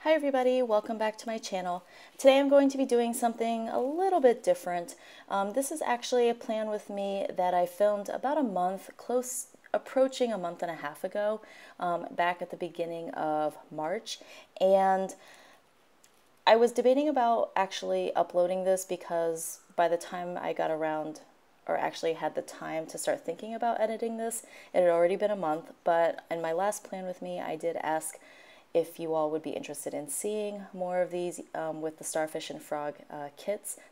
Hi everybody, welcome back to my channel. Today I'm going to be doing something a little bit different. This is actually a plan with me that I filmed about a month, approaching a month and a half ago, back at the beginning of March. And I was debating about actually uploading this because by the time I got around, or actually had the time to start thinking about editing this, it had already been a month. But in my last plan with me, I did ask if you all would be interested in seeing more of these with the Starfish and Frog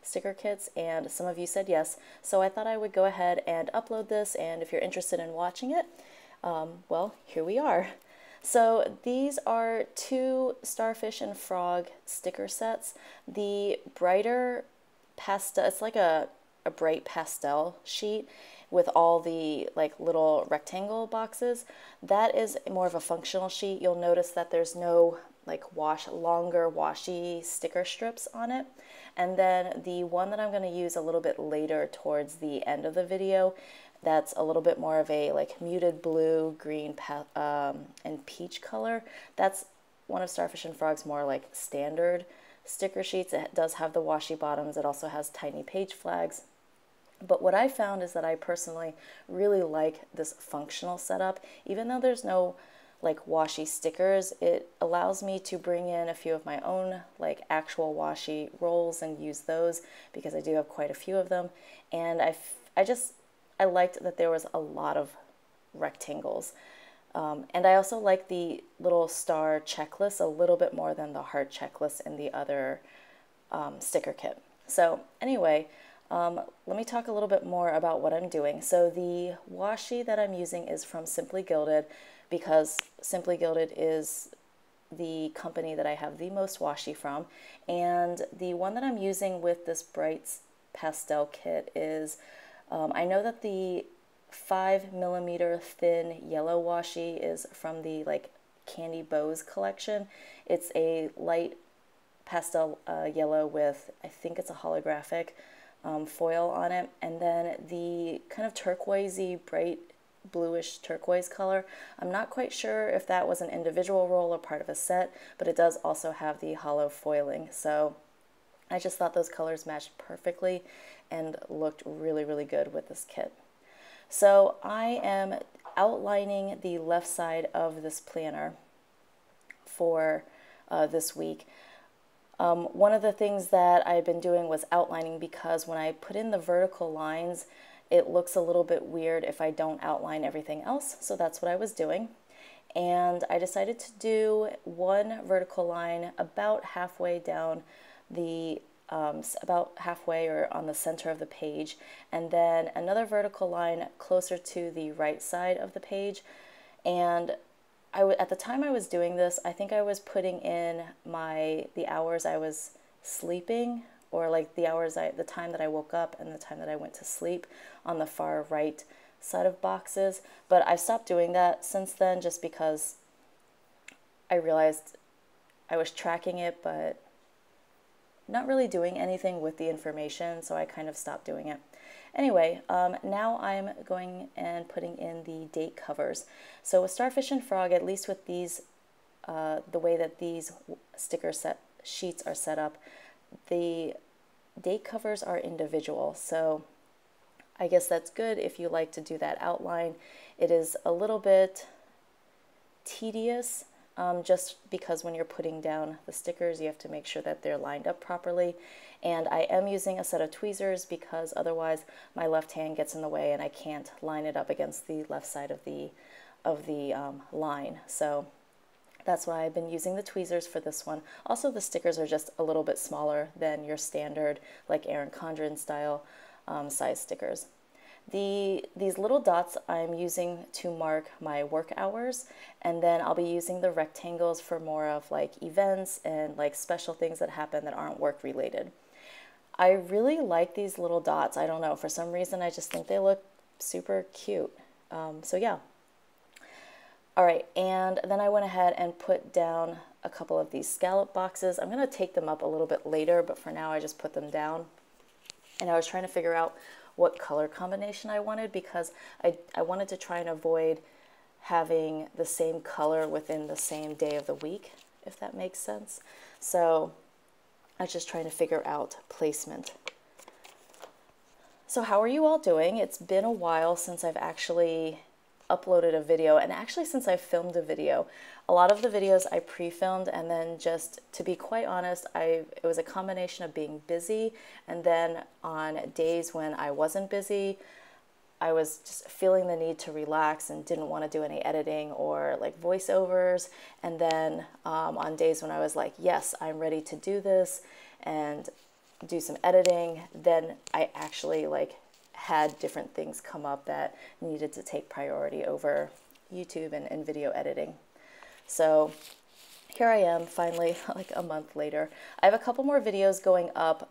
sticker kits, and some of you said yes. So I thought I would go ahead and upload this, and if you're interested in watching it, well, here we are. So these are two Starfish and Frog sticker sets. The brighter pastel, it's like a bright pastel sheet with all the like little rectangle boxes. That is more of a functional sheet. You'll notice that there's no like longer washi sticker strips on it. And then the one that I'm going to use a little bit later towards the end of the video, that's a little bit more of a like muted blue, green, and peach color. That's one of Starfish and Frog's more like standard sticker sheets. It does have the washi bottoms. It also has tiny page flags. But what I found is that I personally really like this functional setup. Even though there's no like washi stickers, it allows me to bring in a few of my own like actual washi rolls and use those because I do have quite a few of them. And I liked that there was a lot of rectangles. And I also like the little star checklist a little bit more than the heart checklist in the other sticker kit. So anyway, let me talk a little bit more about what I'm doing. So the washi that I'm using is from Simply Gilded because Simply Gilded is the company that I have the most washi from. And the one that I'm using with this bright pastel kit is, I know that the 5mm thin yellow washi is from the like Candy Bows collection. It's a light pastel yellow with, I think it's a holographic foil on it, and then the kind of turquoisey, bright bluish turquoise color. I'm not quite sure if that was an individual roll or part of a set, but it does also have the hollow foiling. So I just thought those colors matched perfectly and looked really, really good with this kit. So I am outlining the left side of this planner for this week. One of the things that I've been doing was outlining because when I put in the vertical lines, it looks a little bit weird if I don't outline everything else. So that's what I was doing. And I decided to do one vertical line about halfway down the, about halfway or on the center of the page, and then another vertical line closer to the right side of the page. And at the time I was doing this, I think I was putting in the hours I was sleeping, or like the time that I woke up and the time that I went to sleep on the far right side of boxes. But I've stopped doing that since then just because I realized I was tracking it but not really doing anything with the information, so I kind of stopped doing it. Anyway, now I'm going and putting in the date covers. So with Starfish and Frog, at least with these, the way that these sticker sheets are set up, the date covers are individual. So I guess that's good if you like to do that outline. It is a little bit tedious, just because when you're putting down the stickers, you have to make sure that they're lined up properly. And I am using a set of tweezers because otherwise my left hand gets in the way and I can't line it up against the left side of the line. So that's why I've been using the tweezers for this one. Also, the stickers are just a little bit smaller than your standard, like Erin Condren style size stickers. These little dots I'm using to mark my work hours, and then I'll be using the rectangles for more of like events and like special things that happen that aren't work related. I really like these little dots. I don't know, for some reason I just think they look super cute. So yeah. All right, and then I went ahead and put down a couple of these scallop boxes. I'm going to take them up a little bit later, but for now I just put them down. And I was trying to figure out what color combination I wanted because I wanted to try and avoid having the same color within the same day of the week. if that makes sense. So I was just trying to figure out placement. So how are you all doing? It's been a while since I've actually uploaded a video, and actually since I filmed a video. A lot of the videos I pre-filmed, and then just to be quite honest, it was a combination of being busy, and then on days when I wasn't busy, I was just feeling the need to relax and didn't want to do any editing or like voiceovers. And then on days when I was like, yes, I'm ready to do this and do some editing, then I actually like had different things come up that needed to take priority over YouTube and video editing. So here I am finally, like a month later. I have a couple more videos going up.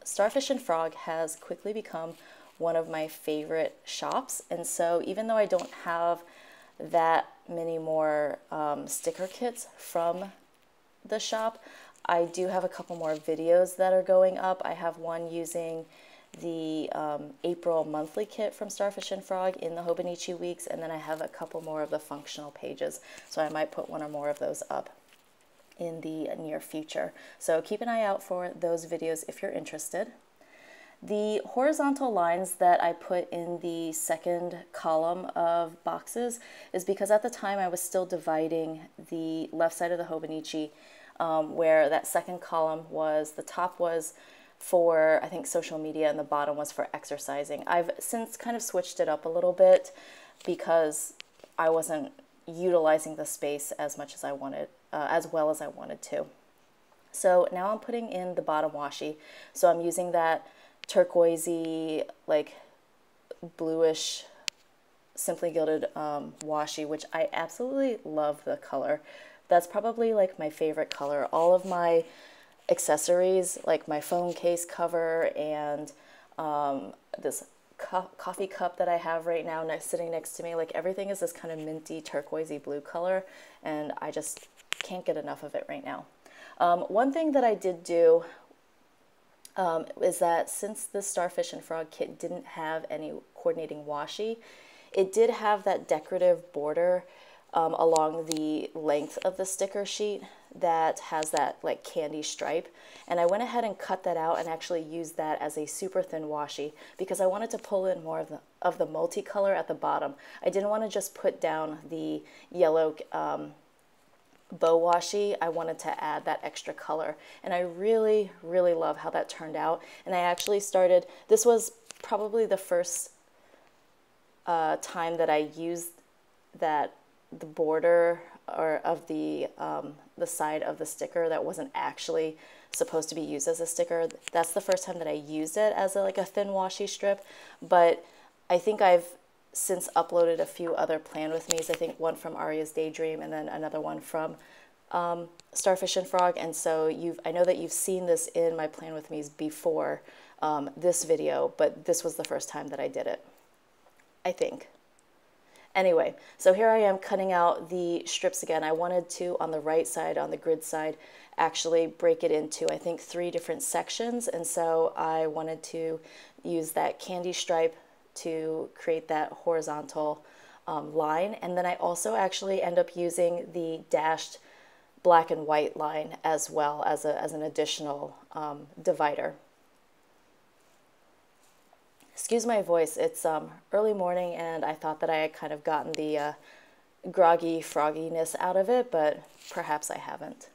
Starfish and Frog has quickly become one of my favorite shops, and so even though I don't have that many more sticker kits from the shop, I do have a couple more videos that are going up. I have one using the April monthly kit from Starfish and Frog in the Hobonichi Weeks, and then I have a couple more of the functional pages, so I might put one or more of those up in the near future. So keep an eye out for those videos if you're interested. The horizontal lines that I put in the second column of boxes is because at the time I was still dividing the left side of the Hobonichi, where that second column was, the top was for, I think, social media, and the bottom was for exercising. I've since kind of switched it up a little bit because I wasn't utilizing the space as much as I wanted, as well as I wanted to. So now I'm putting in the bottom washi. So I'm using that turquoisey, like bluish, simply gilded washi, which I absolutely love the color. That's probably like my favorite color. All of my accessories, like my phone case cover and this coffee cup that I have right now sitting next to me, like everything is this kind of minty turquoisey blue color, and I just can't get enough of it right now. One thing that I did do is that since the Starfish and Frog kit didn't have any coordinating washi, it did have that decorative border along the length of the sticker sheet that has that like candy stripe, and I went ahead and cut that out and actually used that as a super thin washi because I wanted to pull in more of the multicolor at the bottom. I didn't want to just put down the yellow bow washi. I wanted to add that extra color, and I really love how that turned out. And I actually started, this was probably the first time that I used that the border or of the side of the sticker that wasn't actually supposed to be used as a sticker. That's the first time that I used it as like a thin washi strip, but I think I've since uploaded a few other Plan With Me's. I think one from Aria's Daydream and then another one from Starfish and Frog, and so I know that you've seen this in my Plan With Me's before this video, but this was the first time that I did it, I think. Anyway, so here I am cutting out the strips again. I wanted to, on the right side, on the grid side, actually break it into, I think, 3 different sections, and so I wanted to use that candy stripe to create that horizontal line, and then I also actually end up using the dashed black and white line as well as an additional divider. Excuse my voice, it's early morning and I thought that I had kind of gotten the groggy frogginess out of it, but perhaps I haven't.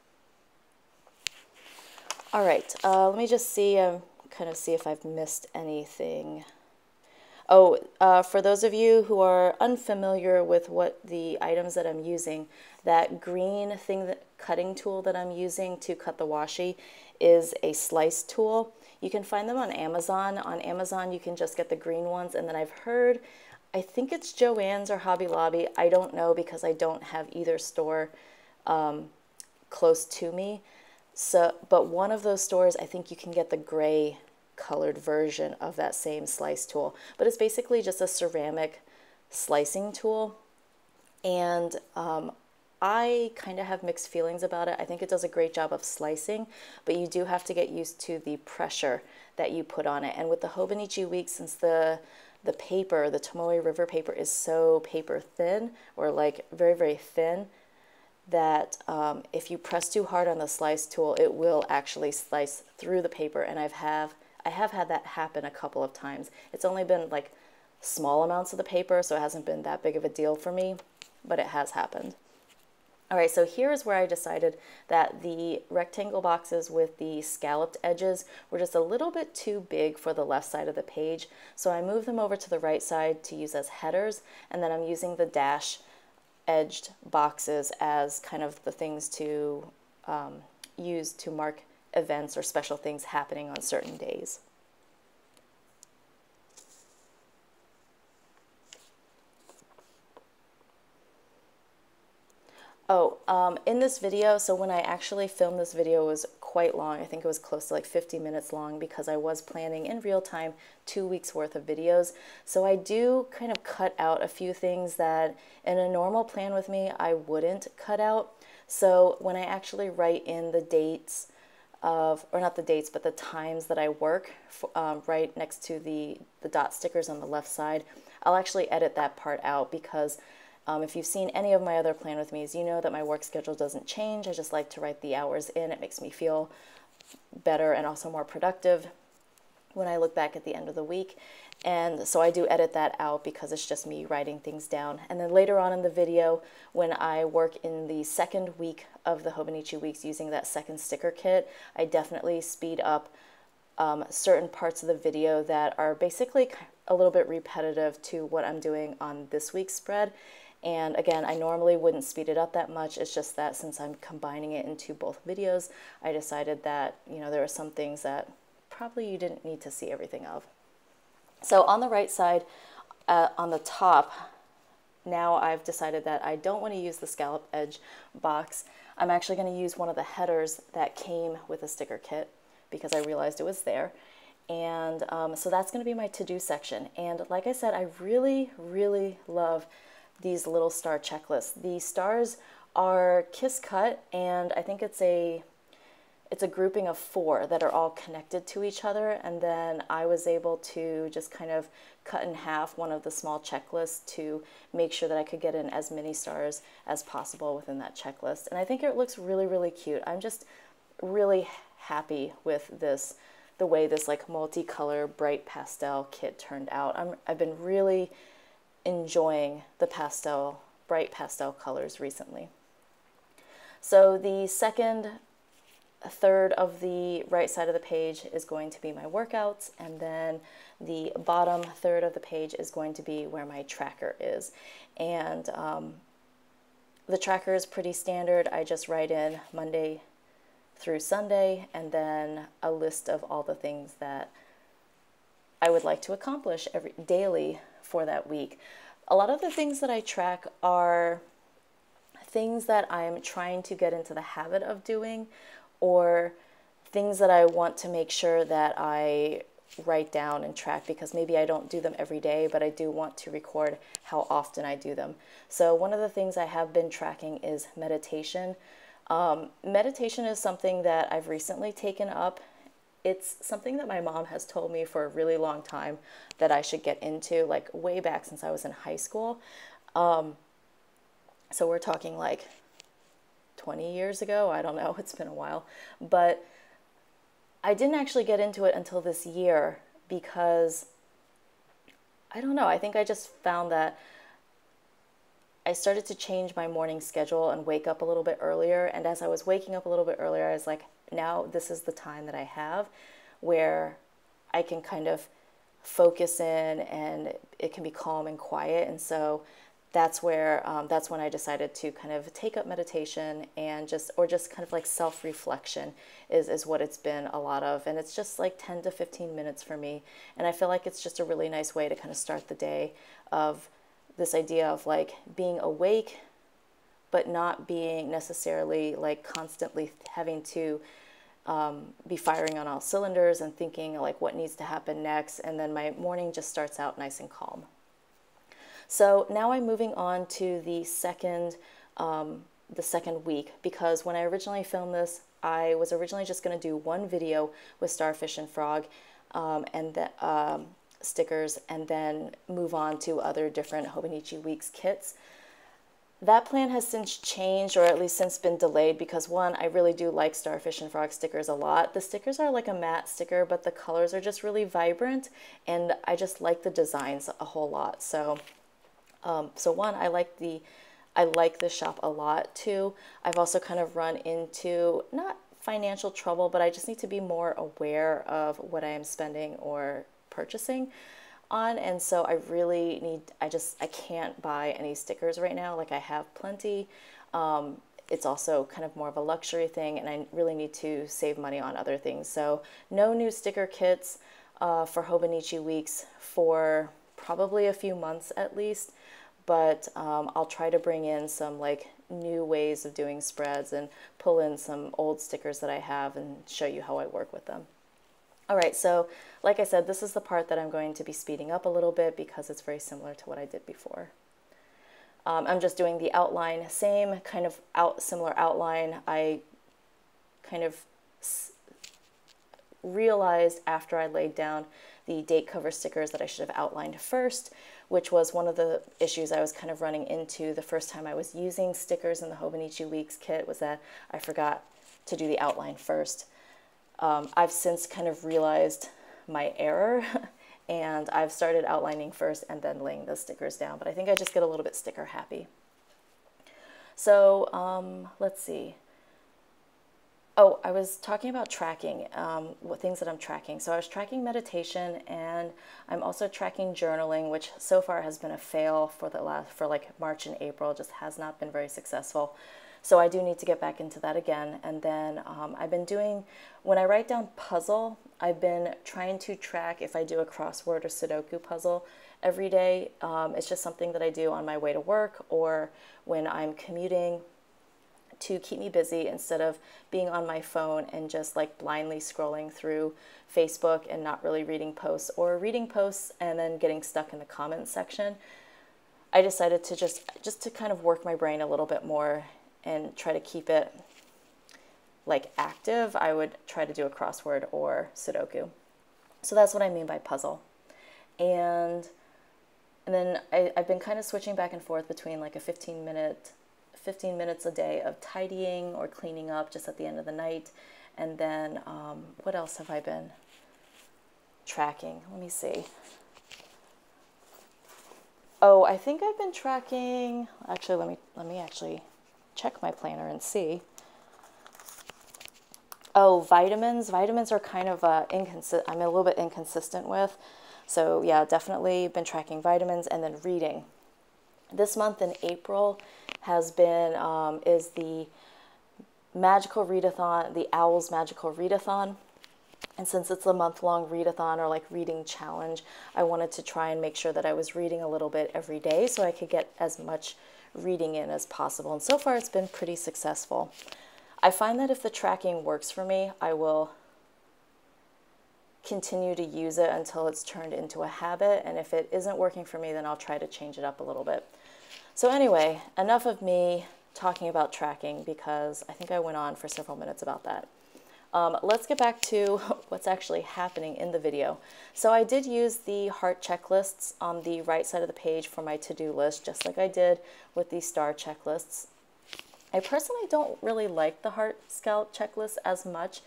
All right, let me just see, kind of see if I've missed anything. Oh, for those of you who are unfamiliar with what the items that I'm using, that green thing, cutting tool that I'm using to cut the washi is a slice tool. You can find them on Amazon. On Amazon, you can just get the green ones. And then I've heard, I think it's Joann's or Hobby Lobby. I don't know because I don't have either store close to me. So, but one of those stores, I think you can get the gray colored version of that same slice tool. But it's basically just a ceramic slicing tool. And I kind of have mixed feelings about it. I think it does a great job of slicing, but you do have to get used to the pressure that you put on it. And with the Hobonichi Weeks, since the paper, the Tomoe River paper is so paper thin, or like very thin, that if you press too hard on the slice tool, it will actually slice through the paper, and I have had that happen a couple of times. It's only been like small amounts of the paper, so it hasn't been that big of a deal for me, but it has happened. All right, so here is where I decided that the rectangle boxes with the scalloped edges were just a little bit too big for the left side of the page. So I moved them over to the right side to use as headers, and then I'm using the dash edged boxes as kind of the things to use to mark events or special things happening on certain days. Oh, in this video, so when I actually filmed this video, it was quite long. I think it was close to like 50 minutes long because I was planning in real time 2 weeks worth of videos. So I do kind of cut out a few things that in a normal plan with me, I wouldn't cut out. So when I actually write in the dates of, or not the dates, but the times that I work right next to the dot stickers on the left side, I'll actually edit that part out because if you've seen any of my other plan with me's, you know that my work schedule doesn't change. I just like to write the hours in. It makes me feel better and also more productive when I look back at the end of the week. And so I do edit that out because it's just me writing things down. And then later on in the video, when I work in the second week of the Hobonichi Weeks using that second sticker kit, I definitely speed up certain parts of the video that are basically a little bit repetitive to what I'm doing on this week's spread. And again, I normally wouldn't speed it up that much. It's just that since I'm combining it into both videos, I decided that, you know, there are some things that probably you didn't need to see everything of. So on the right side, on the top, now I've decided that I don't want to use the scallop edge box. I'm actually going to use one of the headers that came with a sticker kit because I realized it was there. And so that's going to be my to-do section. And like I said, I really, really love these little star checklists. The stars are kiss cut, and I think it's a grouping of 4 that are all connected to each other, and then I was able to just kind of cut in half one of the small checklists to make sure that I could get in as many stars as possible within that checklist. And I think it looks really, really cute. I'm just really happy with this, the way this like multicolor bright pastel kit turned out. I've been really enjoying the bright pastel colors recently. So the second third of the right side of the page is going to be my workouts, and then the bottom third of the page is going to be where my tracker is. And the tracker is pretty standard. I just write in Monday through Sunday and then a list of all the things that I would like to accomplish daily for that week. A lot of the things that I track are things that I'm trying to get into the habit of doing, or things that I want to make sure that I write down and track because maybe I don't do them every day, but I do want to record how often I do them. So one of the things I have been tracking is meditation. Meditation is something that I've recently taken up. It's something that my mom has told me for a really long time that I should get into, like way back since I was in high school. So we're talking like 20 years ago. I don't know. It's been a while. But I didn't actually get into it until this year because, I don't know, I think I just found that I started to change my morning schedule and wake up a little bit earlier. And as I was waking up a little bit earlier, I was like, now this is the time that I have where I can kind of focus in and it can be calm and quiet. And so that's where, that's when I decided to kind of take up meditation and just kind of like self-reflection is what it's been a lot of. And it's just like 10 to 15 minutes for me. And I feel like it's just a really nice way to kind of start the day, of this idea of like being awake, but not being necessarily like constantly having to be firing on all cylinders and thinking like what needs to happen next. And then my morning just starts out nice and calm. So now I'm moving on to the second week, because when I originally filmed this, I was originally just going to do one video with Starfish and Frog and the stickers, and then move on to other different Hobonichi Weeks kits. That plan has since changed, or at least since been delayed, because one, I really do like Starfish and Frog stickers a lot. The stickers are like a matte sticker, but the colors are just really vibrant, and I just like the designs a whole lot. So, one, I like the shop a lot. Two, I've also kind of run into, not financial trouble, but I just need to be more aware of what I am spending or purchasing on. And so I really need, I can't buy any stickers right now. Like, I have plenty. It's also kind of more of a luxury thing, and I really need to save money on other things. So no new sticker kits for Hobonichi Weeks for probably a few months at least. But I'll try to bring in some like new ways of doing spreads and pull in some old stickers that I have and show you how I work with them. All right, so like I said, this is the part that I'm going to be speeding up a little bit because it's very similar to what I did before. I'm just doing the outline, same kind of similar outline. I kind of realized after I laid down the date cover stickers that I should have outlined first, which was one of the issues I was kind of running into the first time I was using stickers in the Hobonichi Weeks kit, was that I forgot to do the outline first. I've since kind of realized my error, and I've started outlining first and then laying the stickers down, but I think I just get a little bit sticker happy. So let's see. Oh, I was talking about tracking, what things that I'm tracking. So I was tracking meditation, and I'm also tracking journaling, which so far has been a fail for like March and April, just has not been very successful. So I do need to get back into that again. And then I've been doing, when I write down puzzle, I've been trying to track if I do a crossword or Sudoku puzzle every day. It's just something that I do on my way to work or when I'm commuting, to keep me busy instead of being on my phone and just like blindly scrolling through Facebook and not really reading posts, or reading posts and then getting stuck in the comments section. I decided to just to kind of work my brain a little bit more and try to keep it like active. I would try to do a crossword or Sudoku. So that's what I mean by puzzle. And then I've been kind of switching back and forth between like a 15 minutes a day of tidying or cleaning up just at the end of the night. And then what else have I been tracking? Let me see. Oh, I think I've been tracking, actually, let me actually check my planner and see. Oh, vitamins. Vitamins are kind of inconsistent. I'm a little bit inconsistent with. So yeah, definitely been tracking vitamins, and then reading. This month in April has been, is the magical readathon, the Owl's Magical Readathon. And since it's a month-long readathon, or like reading challenge, I wanted to try and make sure that I was reading a little bit every day so I could get as much reading in as possible. And so far it's been pretty successful. I find that if the tracking works for me, I will continue to use it until it's turned into a habit. And if it isn't working for me, then I'll try to change it up a little bit. So anyway, enough of me talking about tracking, because I think I went on for several minutes about that. Let's get back to what's actually happening in the video. So I did use the heart checklists on the right side of the page for my to-do list, just like I did with the star checklists. I personally don't really like the heart scout checklist as much,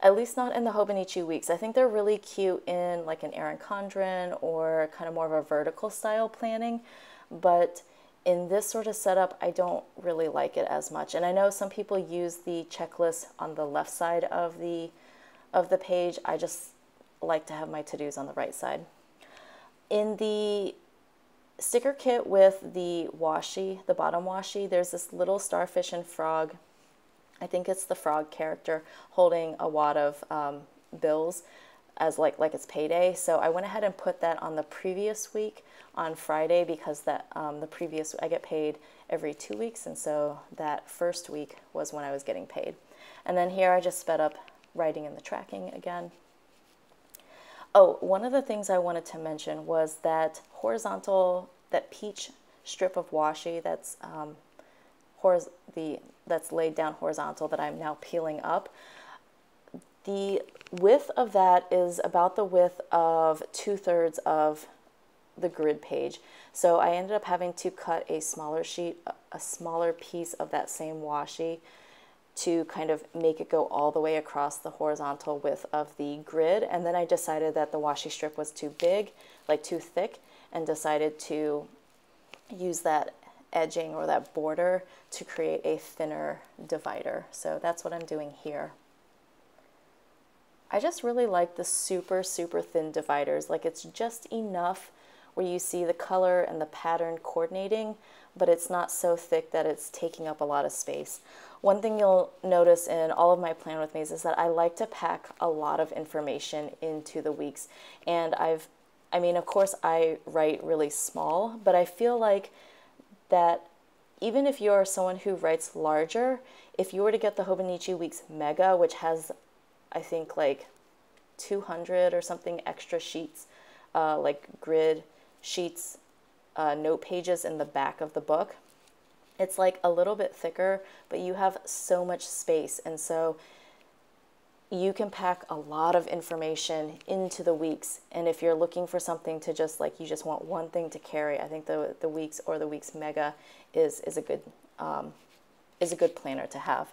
at least not in the Hobonichi Weeks. I think they're really cute in like an Erin Condren or kind of more of a vertical style planning, but in this sort of setup, I don't really like it as much. And I know some people use the checklist on the left side of the page. I just like to have my to-dos on the right side. In the sticker kit with the washi, the bottom washi, there's this little Starfish and Frog. I think it's the frog character holding a wad of bills as like it's payday. So I went ahead and put that on the previous week on Friday, because that I get paid every 2 weeks, and so that first week was when I was getting paid. And then here I just sped up writing in the tracking again. Oh, one of the things I wanted to mention was that that peach strip of washi that's that's laid down horizontal that I'm now peeling up. The width of that is about the width of 2/3 of the grid page. So I ended up having to cut a smaller sheet, a smaller piece of that same washi to kind of make it go all the way across the horizontal width of the grid. And then I decided that the washi strip was too big, like too thick, and decided to use that edging or that border to create a thinner divider. So that's what I'm doing here. I just really like the super, super thin dividers. Like, it's just enough where you see the color and the pattern coordinating, but it's not so thick that it's taking up a lot of space. One thing you'll notice in all of my Plan With Me's is that I like to pack a lot of information into the weeks. And I mean, of course I write really small, but I feel like that even if you're someone who writes larger, if you were to get the Hobonichi Weeks Mega, which has, I think, like 200 or something extra sheets, like grid sheets, note pages in the back of the book, it's like a little bit thicker, but you have so much space. And so you can pack a lot of information into the weeks. And if you're looking for something to just like, you just want one thing to carry, I think the weeks or the Weeks Mega is a good planner to have.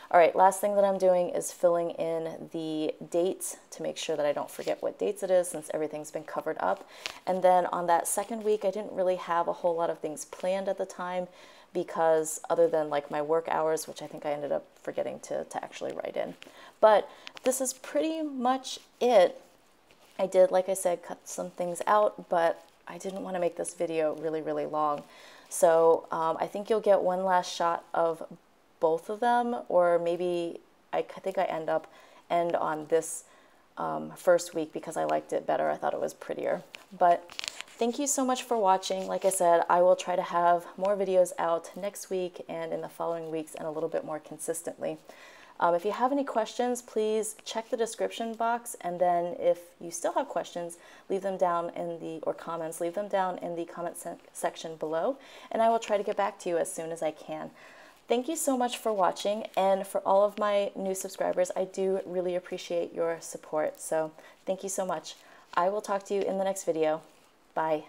All right, last thing that I'm doing is filling in the dates to make sure that I don't forget what dates it is, since everything's been covered up. And then on that second week, I didn't really have a whole lot of things planned at the time, because other than like my work hours, which I think I ended up forgetting to actually write in. But this is pretty much it. I did, like I said, cut some things out, but I didn't want to make this video really, really long. So I think you'll get one last shot of both of them, or maybe I think I end on this first week because I liked it better. I thought it was prettier. But thank you so much for watching. Like I said, I will try to have more videos out next week and in the following weeks, and a little bit more consistently. If you have any questions, please check the description box, and then if you still have questions, leave them down in the, or comments, leave them down in the comment section below, and I will try to get back to you as soon as I can. Thank you so much for watching, and for all of my new subscribers, I do really appreciate your support. So thank you so much. I will talk to you in the next video. Bye.